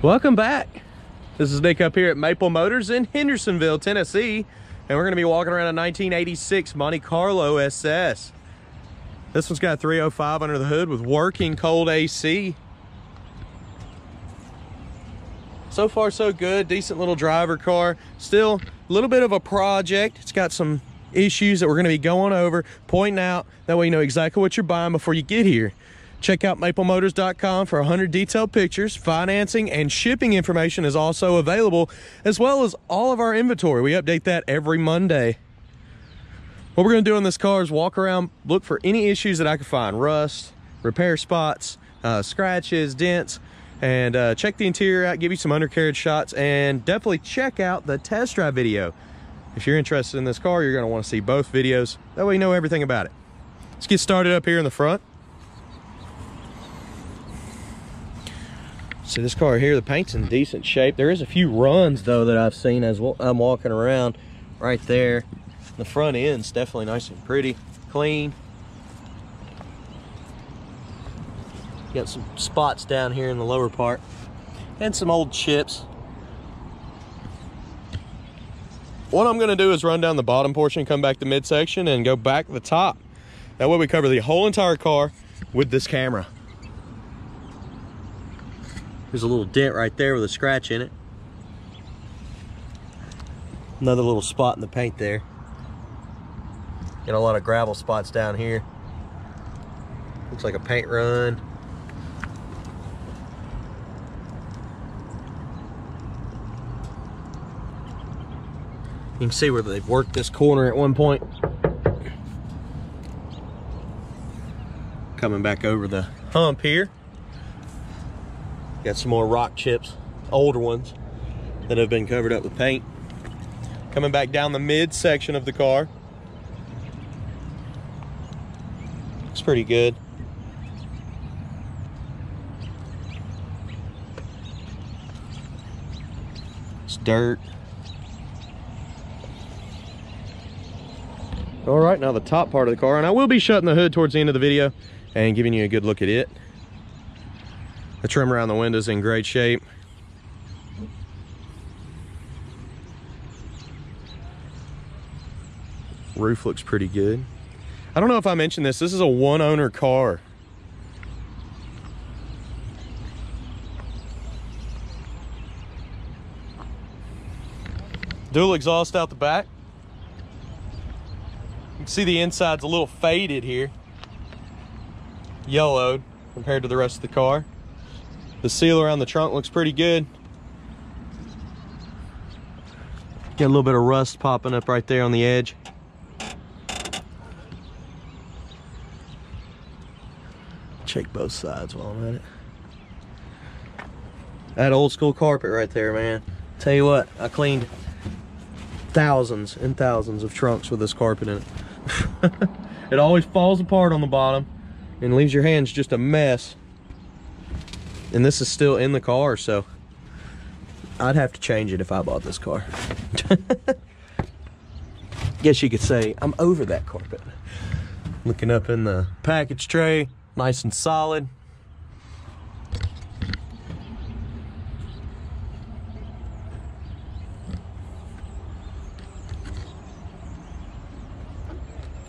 Welcome back. This is Nick up here at Maple Motors in Hendersonville, Tennessee, and we're going to be walking around a 1986 Monte Carlo SS. This one's got a 305 under the hood with working cold AC. So far so good, decent little driver car. Still a little bit of a project. It's got some issues that we're going to be going over, pointing out, that way you know exactly what you're buying before you get here. Check out maplemotors.com for 100 detailed pictures. Financing and shipping information is also available, as well as all of our inventory. We update that every Monday. What we're going to do in this car is walk around, look for any issues that I can find. Rust, repair spots, scratches, dents, and check the interior out, give you some undercarriage shots, and definitely check out the test drive video. If you're interested in this car, you're going to want to see both videos. That way you know everything about it. Let's get started up here in the front. So this car here, the paint's in decent shape. There is a few runs though that I've seen as I'm walking around right there. The front end's definitely nice and pretty, clean. Got some spots down here in the lower part and some old chips. What I'm gonna do is run down the bottom portion, come back to midsection, and go back to the top. That way we cover the whole entire car with this camera. There's a little dent right there with a scratch in it. Another little spot in the paint there. Got a lot of gravel spots down here. Looks like a paint run. You can see where they've worked this corner at one point. Coming back over the hump here. Got some more rock chips, older ones, that have been covered up with paint. Coming back down the midsection of the car. Looks pretty good. It's dirt. All right, now the top part of the car, and I will be shutting the hood towards the end of the video and giving you a good look at it. The trim around the window's in great shape. Roof looks pretty good. I don't know if I mentioned this. This is a one-owner car. Dual exhaust out the back. You can see the inside's a little faded here. Yellowed compared to the rest of the car. The seal around the trunk looks pretty good. Got a little bit of rust popping up right there on the edge. Check both sides while I'm at it. That old school carpet right there, man. Tell you what, I cleaned thousands and thousands of trunks with this carpet in it. It always falls apart on the bottom and leaves your hands just a mess. And this is still in the car, so I'd have to change it if I bought this car. Guess you could say I'm over that carpet. Looking up in the package tray, nice and solid.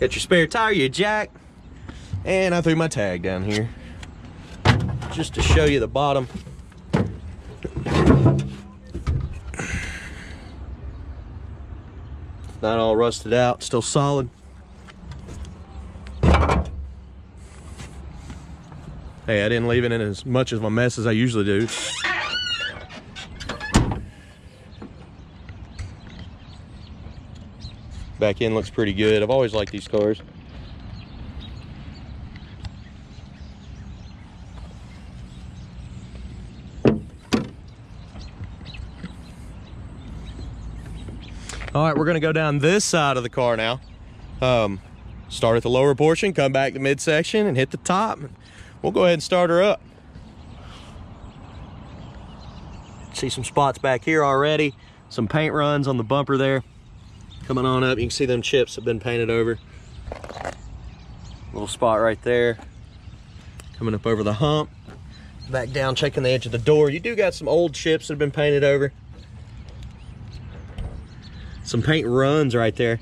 Got your spare tire, your jack, and I threw my tag down here just to show you the bottom. Not all rusted out, still solid. Hey, I didn't leave it in as much of a mess as I usually do. Back end looks pretty good. I've always liked these cars. All right, we're gonna go down this side of the car now. Start at the lower portion, come back to midsection, and hit the top. We'll go ahead and start her up. See some spots back here already. Some paint runs on the bumper there. Coming on up, you can see them chips have been painted over. Little spot right there. Coming up over the hump. Back down, checking the edge of the door. You do got some old chips that have been painted over. Some paint runs right there.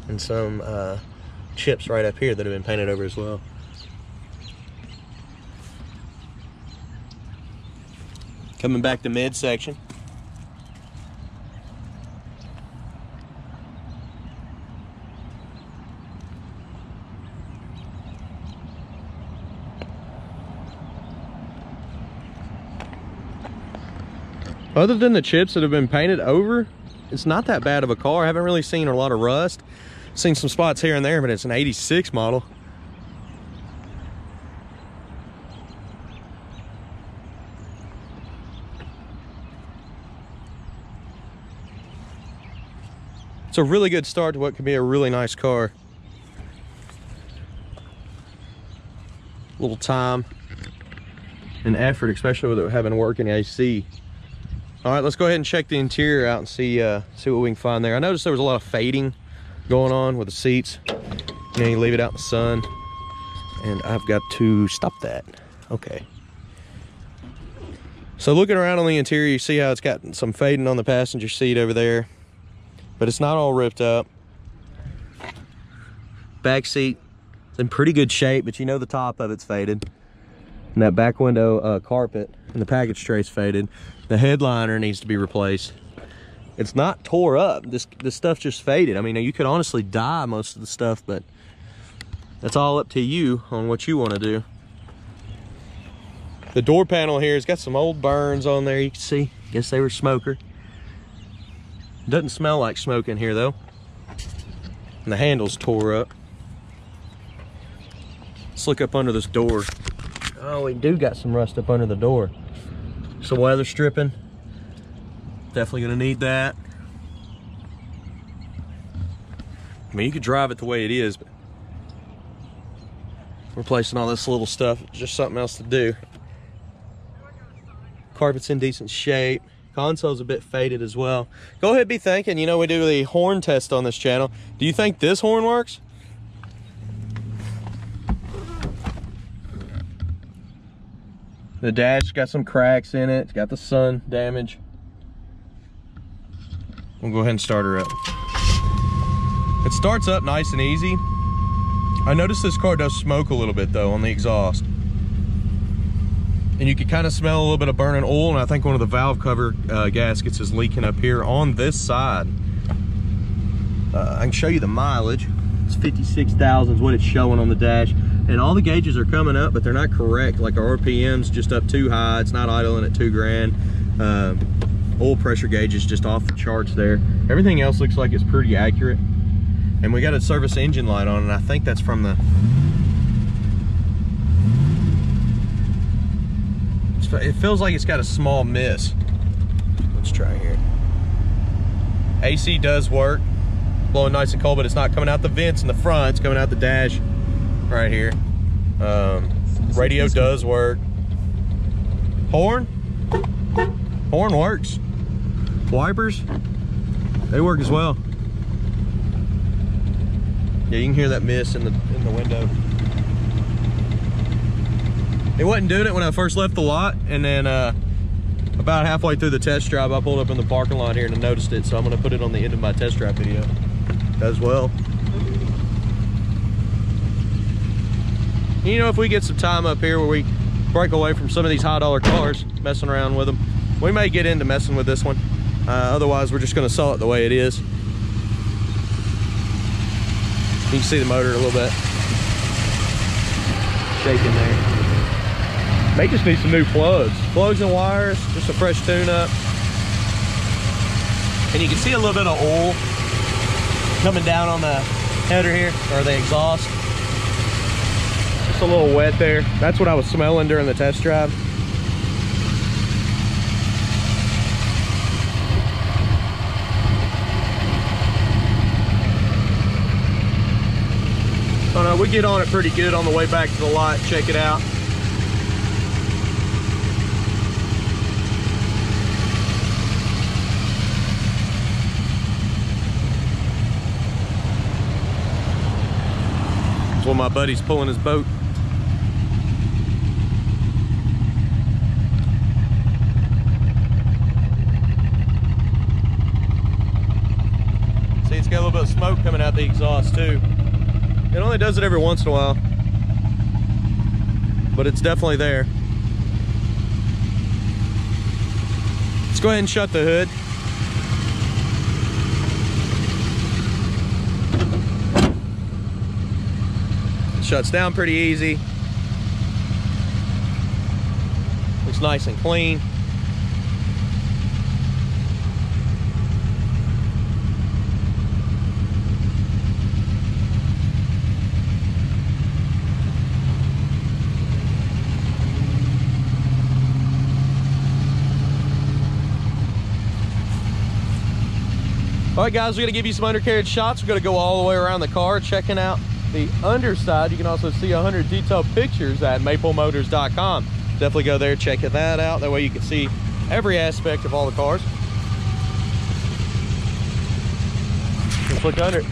And some chips right up here that have been painted over as well. Coming back to midsection. Other than the chips that have been painted over, it's not that bad of a car. I haven't really seen a lot of rust. Seen some spots here and there, but it's an 86 model. It's a really good start to what could be a really nice car. A little time and effort, especially with it having working AC. All right, let's go ahead and check the interior out and see what we can find there. I noticed there was a lot of fading going on with the seats. You know, you leave it out in the sun, and I've got to stop that. Okay. So looking around on the interior, you see how it's got some fading on the passenger seat over there, but it's not all ripped up. Back seat is in pretty good shape, but you know the top of it's faded. And that back window carpet and the package trays faded. The headliner needs to be replaced. It's not tore up. This stuff just faded. I mean, you could honestly dye most of the stuff, but that's all up to you on what you want to do. The door panel here has got some old burns on there. You can see. Guess they were smoker. Doesn't smell like smoke in here though. And the handle's tore up. Let's look up under this door. Oh, we do got some rust up under the door. Some weather stripping. Definitely gonna need that. I mean, you could drive it the way it is, but replacing all this little stuff, just something else to do. Carpet's in decent shape. Console's a bit faded as well. Go ahead, be thinking, you know, we do the horn test on this channel. Do you think this horn works? The dash got some cracks in it. It's got the sun damage. We'll go ahead and start her up. It starts up nice and easy. I noticed this car does smoke a little bit though on the exhaust. And you can kind of smell a little bit of burning oil, and I think one of the valve cover gaskets is leaking up here on this side. I can show you the mileage. It's 56,000 is what it's showing on the dash. And all the gauges are coming up, but they're not correct. Like our RPM's just up too high. It's not idling at 2 grand. Oil pressure gauge is just off the charts there. Everything else looks like it's pretty accurate. And we got a service engine light on, and I think that's from the... It feels like it's got a small miss. Let's try here. AC does work. Blowing nice and cold, but it's not coming out the vents in the front. It's coming out the dash right here. Radio does work. Horn works. Wipers, they work as well. Yeah, you can hear that miss in the window. It wasn't doing it when I first left the lot, and then about halfway through the test drive, I pulled up in the parking lot here and noticed it, so I'm gonna put it on the end of my test drive video as well. You know, if we get some time up here where we break away from some of these high dollar cars, messing around with them, we may get into messing with this one. Otherwise, we're just gonna sell it the way it is. You can see the motor a little bit shaking there. May just need some new plugs and wires, just a fresh tune-up. And you can see a little bit of oil coming down on the header here, or the exhaust. Just a little wet there. That's what I was smelling during the test drive. Oh no, we get on it pretty good on the way back to the lot. Check it out. One of my buddies pulling his boat. See, it's got a little bit of smoke coming out the exhaust too. It only does it every once in a while, but it's definitely there. Let's go ahead and shut the hood. It shuts down pretty easy. Looks nice and clean. All right, guys, we're gonna give you some undercarriage shots. We're gonna go all the way around the car, checking out the underside. You can also see 100 detailed pictures at maplemotors.com. Definitely go there, check that out. That way you can see every aspect of all the cars. Let's look under it.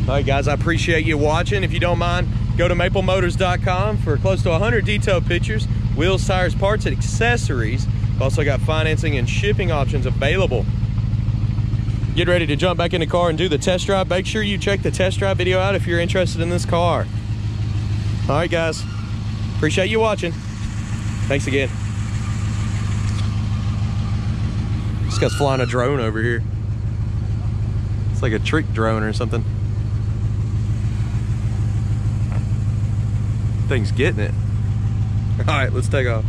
All right, guys, I appreciate you watching. If you don't mind, go to maplemotors.com for close to 100 detailed pictures, wheels, tires, parts, and accessories. We've also got financing and shipping options available. Get ready to jump back in the car and do the test drive. Make sure you check the test drive video out if you're interested in this car. All right, guys, appreciate you watching. Thanks again. This guy's flying a drone over here. It's like a trick drone or something. Thing's getting it. All right, let's take off.